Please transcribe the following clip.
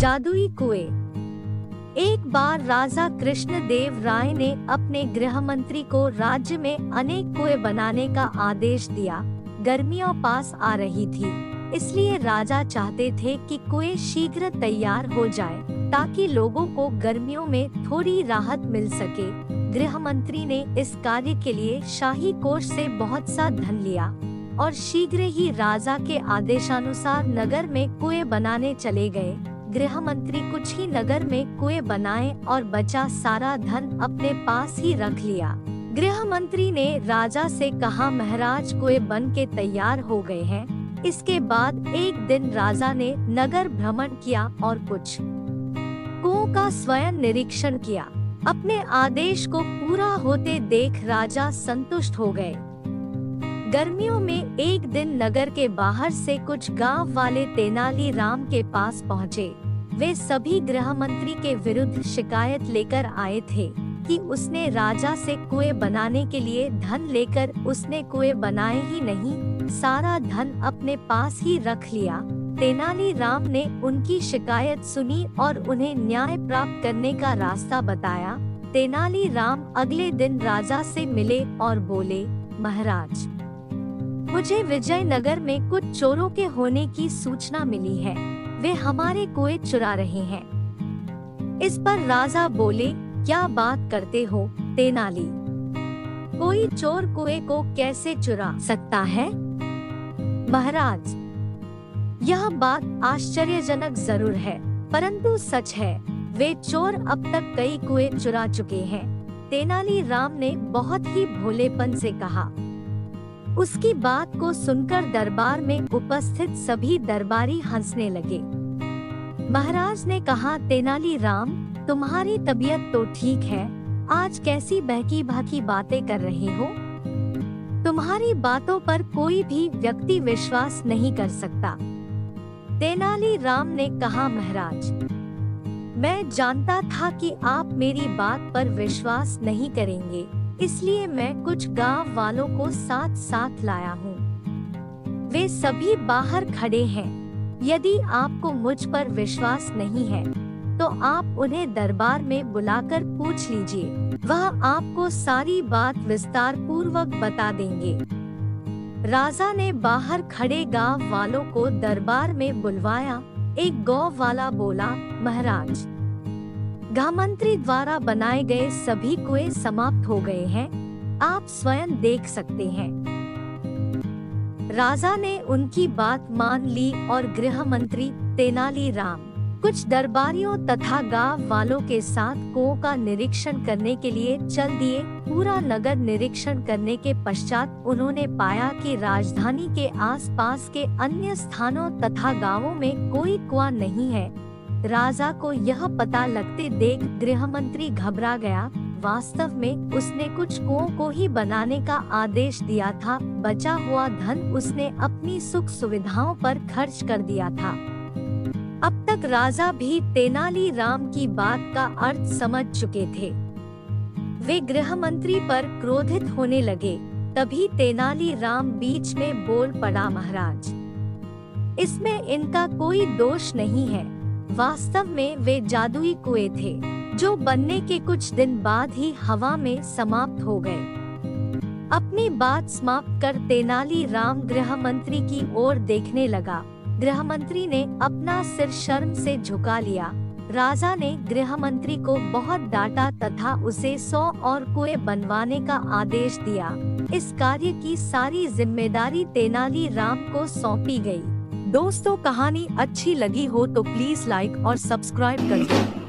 जादुई कुएं। एक बार राजा कृष्णदेव राय ने अपने गृह मंत्री को राज्य में अनेक कुएं बनाने का आदेश दिया। गर्मियों पास आ रही थी, इसलिए राजा चाहते थे कि कुएं शीघ्र तैयार हो जाए ताकि लोगों को गर्मियों में थोड़ी राहत मिल सके। गृह मंत्री ने इस कार्य के लिए शाही कोष से बहुत सा धन लिया और शीघ्र ही राजा के आदेशानुसार नगर में कुएं बनाने चले गए। गृह मंत्री कुछ ही नगर में कुएं बनाए और बचा सारा धन अपने पास ही रख लिया। गृह मंत्री ने राजा से कहा, महाराज कुएं बन के तैयार हो गए हैं। इसके बाद एक दिन राजा ने नगर भ्रमण किया और कुछ कुओं का स्वयं निरीक्षण किया। अपने आदेश को पूरा होते देख राजा संतुष्ट हो गए। गर्मियों में एक दिन नगर के बाहर से कुछ गांव वाले तेनाली राम के पास पहुँचे। वे सभी गृह मंत्री के विरुद्ध शिकायत लेकर आए थे कि उसने राजा से कुएं बनाने के लिए धन लेकर उसने कुएं बनाए ही नहीं, सारा धन अपने पास ही रख लिया। तेनाली राम ने उनकी शिकायत सुनी और उन्हें न्याय प्राप्त करने का रास्ता बताया। तेनाली राम अगले दिन राजा से मिले और बोले, महाराज, मुझे विजयनगर में कुछ चोरों के होने की सूचना मिली है। वे हमारे कुएं चुरा रहे हैं। इस पर राजा बोले, क्या बात करते हो तेनाली? कोई चोर कुएं को कैसे चुरा सकता है? महाराज, यह बात आश्चर्यजनक जरूर है, परंतु सच है। वे चोर अब तक कई कुएं चुरा चुके हैं। तेनाली राम ने बहुत ही भोलेपन से कहा। उसकी बात को सुनकर दरबार में उपस्थित सभी दरबारी हंसने लगे। महाराज ने कहा, तेनाली राम, तुम्हारी तबीयत तो ठीक है, आज कैसी बहकी बाकी बातें कर रहे हो? तुम्हारी बातों पर कोई भी व्यक्ति विश्वास नहीं कर सकता। तेनाली राम ने कहा, महाराज, मैं जानता था कि आप मेरी बात पर विश्वास नहीं करेंगे, इसलिए मैं कुछ गांव वालों को साथ साथ लाया हूँ। वे सभी बाहर खड़े हैं। यदि आपको मुझ पर विश्वास नहीं है तो आप उन्हें दरबार में बुलाकर पूछ लीजिए, वह आपको सारी बात विस्तार पूर्वक बता देंगे। राजा ने बाहर खड़े गांव वालों को दरबार में बुलवाया। एक गौ वाला बोला, महाराज, गृहमंत्री द्वारा बनाए गए सभी कुएं समाप्त हो गए हैं, आप स्वयं देख सकते हैं। राजा ने उनकी बात मान ली और गृह मंत्री तेनाली राम कुछ दरबारियों तथा गांव वालों के साथ कुओं का निरीक्षण करने के लिए चल दिए। पूरा नगर निरीक्षण करने के पश्चात उन्होंने पाया कि राजधानी के आसपास के अन्य स्थानों तथा गांवों में कोई कुआं नहीं है। राजा को यह पता लगते देख गृह मंत्री घबरा गया। वास्तव में उसने कुछ कुओं को ही बनाने का आदेश दिया था। बचा हुआ धन उसने अपनी सुख सुविधाओं पर खर्च कर दिया था। अब तक राजा भी तेनाली राम की बात का अर्थ समझ चुके थे। वे गृह मंत्री पर क्रोधित होने लगे। तभी तेनाली राम बीच में बोल पड़ा, महाराज, इसमें इनका कोई दोष नहीं है। वास्तव में वे जादुई कुएं थे जो बनने के कुछ दिन बाद ही हवा में समाप्त हो गए। अपनी बात समाप्त कर तेनाली राम गृह मंत्री की ओर देखने लगा। गृह मंत्री ने अपना सिर शर्म से झुका लिया। राजा ने गृह मंत्री को बहुत डांटा तथा उसे 100 और कुएं बनवाने का आदेश दिया। इस कार्य की सारी जिम्मेदारी तेनाली राम को सौंपी गई। दोस्तों, कहानी अच्छी लगी हो तो प्लीज लाइक और सब्सक्राइब कर दो।